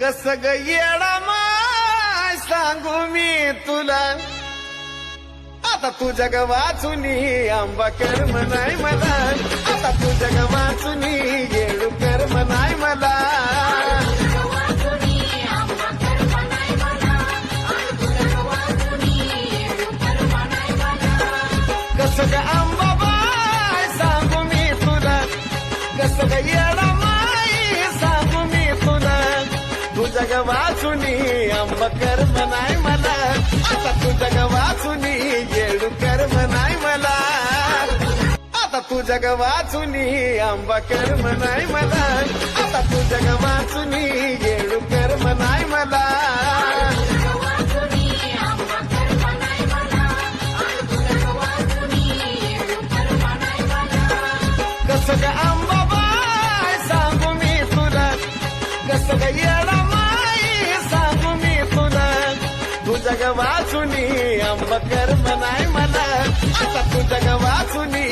कस ग येडा माय सांगू मी तुला आता तू जग वाचुनी आंबा कर्म नाही मला आता तू जग वाचुनी येडू कर्म नाही मला कस ग आंबा बाय सांगू मी तुला कस ग येडा माय सांगू मी तुला तू जग वाचुनी आंबा कर्म नाही मला आता तू जग वाचुनी येडू कर्म नाही मला आता तू जग वाचुनी आंबा कर्म नाही मला आता तू जग वाचुनी येडू कर्म नाही मला कस ग आंबा बाय सांगू मी तुला कस ग येडा माई सांगू मी तुला तू जग वाचुनी आंबा कर्म नाही मला आता तू जग वाचुनी